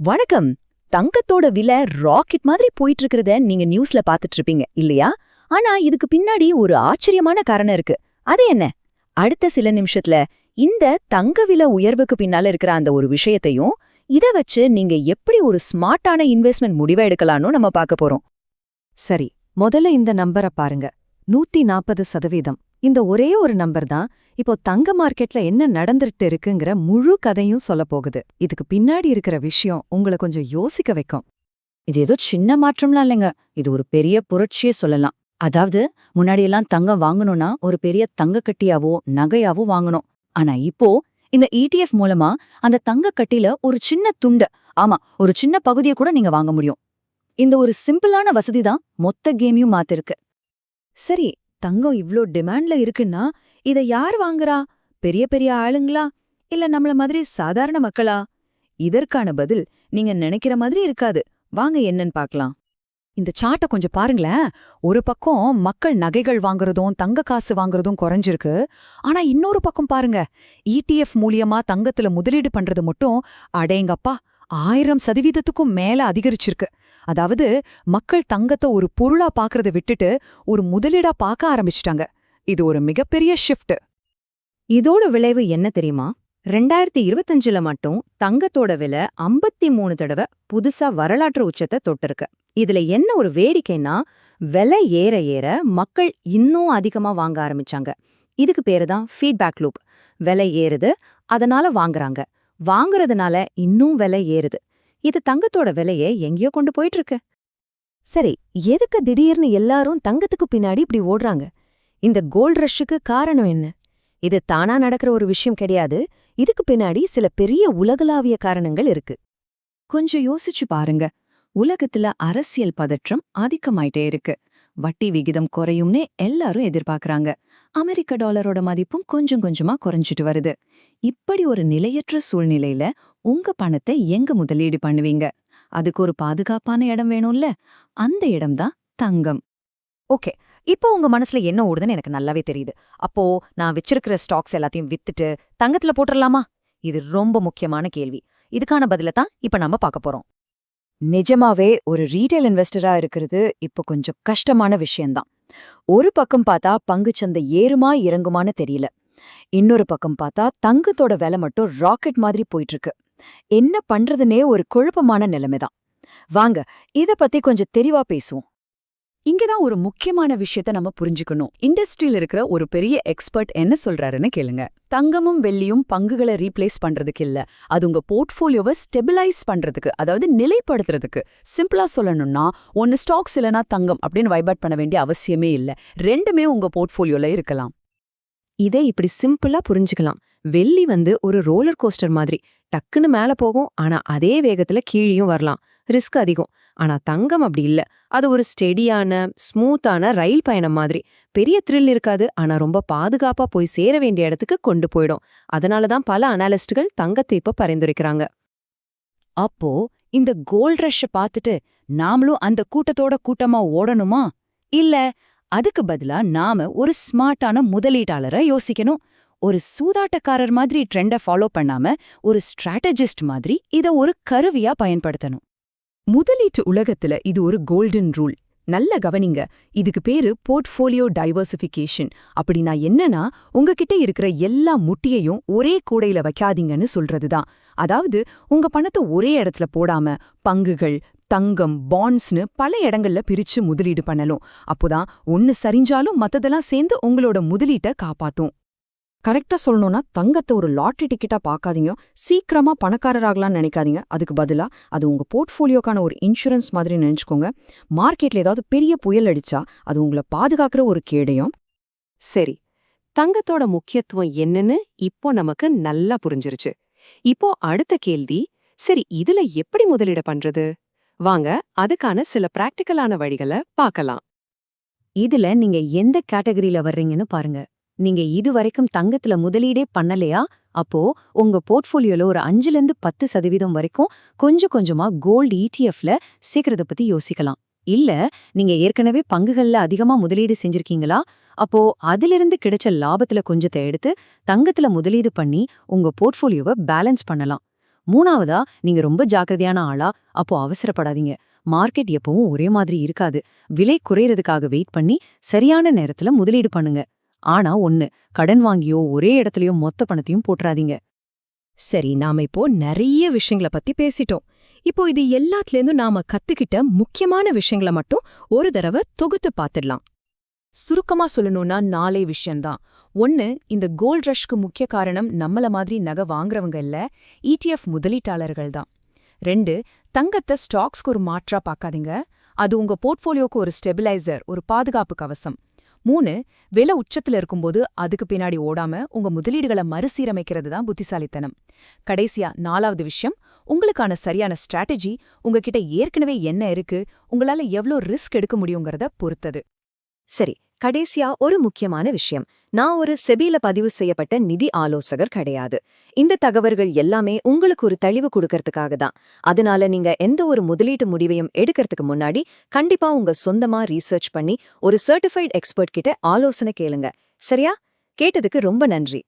வணக்கம். தங்கத்தோட விலை ராக்கெட் மாதிரி போயிட்டு இருக்கிறத நீங்க நியூஸ்ல பாத்துட்டு இருப்பீங்க இல்லையா? ஆனா இதுக்கு பின்னாடி ஒரு ஆச்சரியமான காரணம் இருக்கு. அது என்ன? அடுத்த சில நிமிஷத்துல இந்த தங்க விலை உயர்வுக்கு பின்னால இருக்கிற அந்த ஒரு விஷயத்தையும் இத வச்சு நீங்க எப்படி ஒரு ஸ்மார்ட்டான இன்வெஸ்ட்மெண்ட் முடிவை எடுக்கலாம்னு நம்ம பார்க்க போறோம். சரி, முதல்ல இந்த நம்பரை பாருங்க. 140%. இந்த ஒரே ஒரு நம்பர் தான் இப்போ தங்க மார்க்கெட்ல என்ன நடந்துட்டு இருக்குங்கிற முழு கதையும் சொல்ல போகுது. இதுக்கு பின்னாடி இருக்கிற விஷயம் உங்களை கொஞ்சம் யோசிக்க வைக்கும். இது ஏதோ சின்ன மாற்றம்லாம் இல்லைங்க. இது ஒரு பெரிய புரட்சியே சொல்லலாம். அதாவது முன்னாடியெல்லாம் தங்கம் வாங்கணும்னா ஒரு பெரிய தங்க கட்டியாவோ நகையாவோ வாங்கணும். ஆனா இப்போ இந்த ETF மூலமா அந்த தங்க கட்டில ஒரு சின்ன துண்டு, ஆமா ஒரு சின்ன பகுதியை கூட நீங்க வாங்க முடியும். இந்த ஒரு சிம்பிளான வசதி தான் மொத்த கேமையும் மாத்திருக்கு. சரி, தங்கம் இவ்ளோ டிமாண்ட்ல இருக்குன்னா இத யார் வாங்குறா? பெரிய பெரிய ஆளுங்களா, இல்ல நம்மள மாதிரி சாதாரண மக்களா? இதற்கான பதில் நீங்க நினைக்கிற மாதிரி இருக்காது. வாங்க என்னன்னு பார்க்கலாம். இந்த சார்ட்ட கொஞ்சம் பாருங்களேன். ஒரு பக்கம் மக்கள் நகைகள் வாங்குறதும் தங்க காசு வாங்குறதும் குறைஞ்சிருக்கு. ஆனா இன்னொரு பக்கம் பாருங்க, ETF மூலியமா தங்கத்துல முதலீடு பண்றது மட்டும் அடேங்கப்பா 1000% மேல அதிகரிச்சிருக்கு. அதாவது மக்கள் தங்கத்தை ஒரு பொருளா பாக்குறத விட்டுட்டு ஒரு முதலீடா பார்க்க ஆரம்பிச்சிட்டாங்க. இது ஒரு மிகப்பெரிய ஷிஃப்ட். இதோட விளைவு என்ன தெரியுமா? 2025ல மட்டும் தங்கத்தோட விலை 53 தடவை புதுசா வரலாற்று உச்சத்தை தொட்டிருக்கு. இதுல என்ன ஒரு வேடிக்கைன்னா, விலை ஏற ஏற மக்கள் இன்னும் அதிகமா வாங்க ஆரம்பிச்சாங்க. இதுக்கு பேரு தான் ஃபீட்பேக் லூப். விலை ஏறுது, அதனால வாங்குறாங்க. வாங்குறதுனால இன்னும் விலை ஏறுது. இது தங்கத்தோட விலையை எங்கேயோ கொண்டு போயிட்டு இருக்கு. சரி, எதுக்கு திடீர்னு எல்லாரும் தங்கத்துக்கு பின்னாடி இப்படி ஓடுறாங்க? இந்த கோல்ட் ரஷ்ஷுக்கு காரணம் என்ன? இது தானா நடக்கிற ஒரு விஷயம் கிடையாது. இதுக்கு பின்னாடி சில பெரிய உலகளாவிய காரணங்கள் இருக்கு. கொஞ்சம் யோசிச்சு பாருங்க. உலகத்துல அரசியல் பதற்றம் அதிகமாயிட்டே இருக்கு. வட்டி விகிதம் குறையும்னே எல்லாரும் எதிர்பார்க்கறாங்க. அமெரிக்க டாலரோட மதிப்பும் கொஞ்சம் கொஞ்சமா குறைஞ்சிட்டு வருது. இப்படி ஒரு நிலையற்ற சூழ்நிலையில உங்க பணத்தை எங்க முதலீடு பண்ணுவீங்க? அதுக்கு ஒரு பாதுகாப்பான இடம் வேணும்ல? அந்த இடம்தான் தங்கம். ஓகே, இப்போ உங்க மனசுல என்ன ஓடுதுன்னு எனக்கு நல்லாவே தெரியுது. அப்போ நான் வச்சிருக்கிற ஸ்டாக்ஸ் எல்லாத்தையும் வித்துட்டு தங்கத்துல போட்டுறலாமா? இது ரொம்ப முக்கியமான கேள்வி. இதுக்கான பதில தான் இப்ப நம்ம பார்க்க போறோம். நிஜமாவே ஒரு ரீட்டைல் இன்வெஸ்டரா இருக்கிறது இப்போ கொஞ்சம் கஷ்டமான விஷயம்தான். ஒரு பக்கம் பார்த்தா பங்குச்சந்தை ஏறுமா இறங்குமான்னு தெரியல. இன்னொரு பக்கம் பார்த்தா தங்கத்தோட விலை மட்டும் ராக்கெட் மாதிரி போயிட்டு இருக்கு. என்ன பண்றதுனே ஒரு குழப்பமான நிலைமைதான். வாங்க இத பத்தி கொஞ்சம் தெளிவா பேசுவோம். இங்கதான் ஒரு முக்கியமான விஷயத்த நம்ம புரிஞ்சுக்கணும். இண்டஸ்ட்ரியில இருக்கிற ஒரு பெரிய எக்ஸ்பர்ட் என்ன சொல்றாருன்னு கேளுங்க. தங்கமும் வெள்ளியும் பங்குகளை ரீப்ளேஸ் பண்றதுக்கு இல்ல, அது உங்க போர்ட்ஃபோலியோவை ஸ்டெபிலைஸ் பண்றதுக்கு, அதாவது நிலைப்படுத்துறதுக்கு. சிம்பிளா சொல்லணும்னா, ஒன்னு ஸ்டாக்ஸ் இல்லனா தங்கம் அப்படின்னு வைபாட் பண்ண வேண்டிய அவசியமே இல்ல. ரெண்டுமே உங்க போர்ட்ஃபோலியோல இருக்கலாம். இதை இப்படி சிம்பிளா புரிஞ்சுக்கலாம். வெள்ளி ஒரு ரோலர் கோஸ்டர் மாதிரி. டக்குன்னு மேல போகும், ஆனா அதே வேகத்துல கீழியும் வரலாம். ரிஸ்க் அதிகம். ஆனா தங்கம் அப்படி இல்ல. அது ஒரு ஸ்டெடியான, ஸ்மூத்தான ரயில் பயணம் மாதிரி. பெரிய த்ரில் இருக்காது, ஆனா ரொம்ப பாதுகாப்பா போய் சேர வேண்டிய இடத்துக்கு கொண்டு போயிடும். அதனாலதான் பல அனாலிஸ்டுகள் தங்கத்தை இப்ப பரிந்துரைக்கிறாங்க. அப்போ இந்த கோல்ட் ரஷ்ஷ பார்த்துட்டு நாமளும் அந்த கூட்டத்தோட கூட்டமா ஓடணுமா? இல்ல அதுக்கு பதிலா நாம ஒரு ஸ்மார்ட்டான முதலீட்டாளரை யோசிக்கணும். ஒரு சூதாட்டக்காரர் மாதிரி ட்ரெண்ட ஃபாலோ பண்ணாம ஒரு ஸ்ட்ராட்டஜிஸ்ட் மாதிரி இத ஒரு கருவியா பயன்படுத்தணும். முதலீட்டு உலகத்துல இது ஒரு கோல்டன் ரூல். நல்ல கவனிங்க. இதுக்கு பேரு போர்ட்ஃபோலியோ டைவர்சிஃபிகேஷன். அப்படின்னா என்னன்னா, உங்ககிட்ட இருக்கிற எல்லா முட்டியையும் ஒரே கூடையில வைக்காதீங்கன்னு சொல்றதுதான். அதாவது உங்க பணத்தை ஒரே இடத்துல போடாம பங்குகள், தங்கம், பாண்ட்ஸ்னு பல இடங்கள்ல பிரிச்சு முதலீடு பண்ணலும். அப்போதான் ஒன்னு சரிஞ்சாலும் மத்ததெல்லாம் சேர்ந்து உங்களோட முதலீட்டை காப்பாத்தும். கரெக்டா சொல்லணும்னா, தங்கத்தை ஒரு லாட்டரி டிக்கெட்டா பார்க்காதீங்க. சீக்கிரமா பணக்காரராகலாம்னு நினைக்காதீங்க. அதுக்கு பதிலா அது உங்க போர்ட்ஃபோலியோக்கான ஒரு இன்சூரன்ஸ் மாதிரி நினைச்சுக்கோங்க. மார்க்கெட்ல ஏதாவது பெரிய புயல் அடிச்சா அது உங்களை பாதுகாக்கிற ஒரு கேடயம். சரி, தங்கத்தோட முக்கியத்துவம் என்னன்னு இப்போ நமக்கு நல்லா புரிஞ்சிருச்சு. இப்போ அடுத்த கேள்வி, சரி இதுல எப்படி முதலீடு பண்றது? வாங்க அதுக்கான சில பிராக்டிக்கலான வழிகளை பார்க்கலாம். இதுல நீங்க எந்த கேட்டகரியில வர்றீங்கன்னு பாருங்க. நீங்க இதுவரைக்கும் தங்கத்துல முதலீடே பண்ணலையா? அப்போ உங்க போர்ட்ஃபோலியோல ஒரு 5-10% வரைக்கும் கொஞ்சம் கொஞ்சமா கோல்டு ETFல சேர்க்கறத பத்தி யோசிக்கலாம். இல்ல நீங்க ஏற்கனவே பங்குகள்ல அதிகமா முதலீடு செஞ்சிருக்கீங்களா? அப்போ அதிலிருந்து கிடைச்ச லாபத்துல கொஞ்சத்தை எடுத்து தங்கத்துல முதலீடு பண்ணி உங்க போர்ட்ஃபோலியோவை பேலன்ஸ் பண்ணலாம். மூணாவதா, நீங்க ரொம்ப ஜாக்கிரதையான ஆளா, அப்போ அவசரப்படாதீங்க. மார்க்கெட் எப்பவும் ஒரே மாதிரி இருக்காது. விலை குறையறதுக்காக வெயிட் பண்ணி சரியான நேரத்துல முதலீடு பண்ணுங்க. ஆனா ஒண்ணு, கடன் வாங்கியோ ஒரே இடத்துலயோ மொத்த பணத்தையும் போட்டுறாதீங்க. சரி, நாம இப்போ நிறைய விஷயங்கள பத்தி பேசிட்டோம். இப்போ இது எல்லாத்துலேருந்தும் நாம கத்துக்கிட்ட முக்கியமான விஷயங்கள மட்டும் ஒரு தடவை தொகுத்து பார்த்துடலாம். சுருக்கமா சொல்லணும்னா 4 விஷயம்தான். 1, இந்த கோல்ட் ரஷ்க்கு முக்கிய காரணம் நம்மள மாதிரி நகை வாங்குறவங்க இல்ல, ETF முதலீட்டாளர்கள் தான். 2, தங்கத்தை ஸ்டாக்ஸ்க்கு ஒரு மாற்றா பார்க்காதீங்க. அது உங்க போர்ட்ஃபோலியோக்கு ஒரு ஸ்டெபிலைசர், ஒரு பாதுகாப்பு கவசம். 3, விலை உச்சத்துல இருக்கும்போது அதுக்கு பின்னாடி ஓடாம உங்க முதலீடுகளை மறுசீரமைக்கிறது தான் புத்திசாலித்தனம். கடைசியா 4வது விஷயம், உங்களுக்கான சரியான ஸ்ட்ராட்டஜி உங்ககிட்ட ஏற்கனவே என்ன இருக்கு, உங்களால எவ்ளோ ரிஸ்க் எடுக்க முடியுங்கிறத பொறுத்தது. சரி, கடைசியா ஒரு முக்கியமான விஷயம். நான் ஒரு செபில பதிவு செய்யப்பட்ட நிதி ஆலோசகர் கிடையாது. இந்த தகவல்கள் எல்லாமே உங்களுக்கு ஒரு தெளிவு கொடுக்கறதுக்காக தான். அதனால நீங்க எந்த ஒரு முதலீட்டு முடிவையும் எடுக்கிறதுக்கு முன்னாடி கண்டிப்பா உங்க சொந்தமா ரீசர்ச் பண்ணி ஒரு சர்டிஃபைட் எக்ஸ்பர்ட் கிட்ட ஆலோசனை கேளுங்க. சரியா? கேட்டதுக்கு ரொம்ப நன்றி.